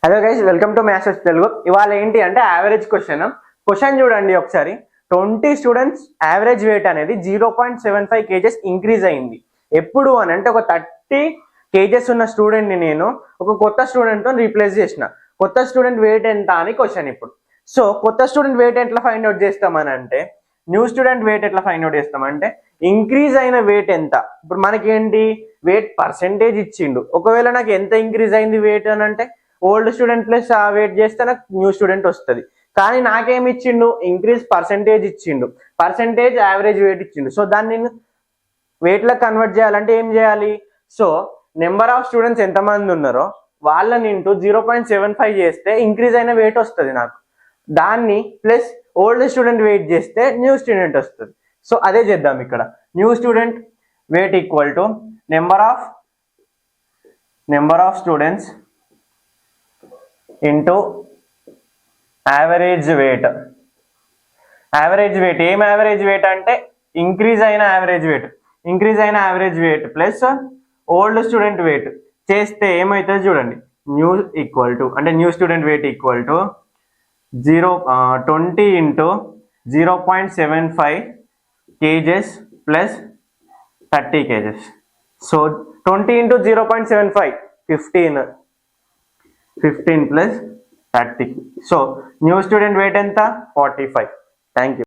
Hello guys, welcome to maths Telugu. ఇవాళ ఏంటి అంటే యావరేజ్ క్వశ్చన్ చూడండి ఒకసారి. 20 స్టూడెంట్స్ యావరేజ్ వెయిట్ అనేది 0.75 కేజెస్ ఇంక్రీజ్ అయింది. ఎప్పుడు అని అంటే ఒక 30 కేజెస్ ఉన్న స్టూడెంట్ ని నేను ఒక కొత్త స్టూడెంట్ తో రీప్లేస్ చేసిన. కొత్త స్టూడెంట్ వెయిట్ ఎంత అని క్వశ్చన్. ఇప్పుడు సో కొత్త స్టూడెంట్ వెయిట్ ఎట్లా ఫైండ్ అవుట్ చేస్తామని అంటే, న్యూ స్టూడెంట్ వెయిట్ ఎట్లా ఫైండ్ అవుట్ చేస్తామంటే ఇంక్రీజ్ అయిన వెయిట్ ఎంత. ఇప్పుడు మనకేంటి వెయిట్ పర్సెంటేజ్ ఇచ్చిండు. ఒకవేళ నాకు ఎంత ఇంక్రీజ్ అయింది వెయిట్ అని అంటే ఓల్డ్ స్టూడెంట్ ప్లస్ ఆ వెయిట్ చేస్తే నాకు న్యూ స్టూడెంట్ వస్తుంది. కానీ నాకేమి ఇచ్చిండు, ఇంక్రీజ్ పర్సెంటేజ్ ఇచ్చిండు, పర్సెంటేజ్ యావరేజ్ వెయిట్ ఇచ్చిండు. సో దాన్ని నేను వెయిట్లో కన్వర్ట్ చేయాలంటే ఏం చేయాలి? సో నెంబర్ ఆఫ్ స్టూడెంట్స్ ఎంతమంది ఉన్నారో వాళ్ళని ఇంటూ 0.75 చేస్తే ఇంక్రీజ్ అయిన వెయిట్ వస్తుంది నాకు. దాన్ని ప్లస్ ఓల్డ్ స్టూడెంట్ వెయిట్ చేస్తే న్యూ స్టూడెంట్ వస్తుంది. సో అదే చేద్దాం ఇక్కడ. New student weight equal to number of students into average weight. Average weight ఏం యావరేజ్ వెయిట్ అంటే ఇంక్రీజ్ అయిన average weight plus old student weight చేస్తే ఏమవుతుంది చూడండి. New student weight equal to 20 into 0.75 kgs plus 30 kgs. So 20 into 0.75 15 plus 30. So new student weight ఎంత? 45. Thank you.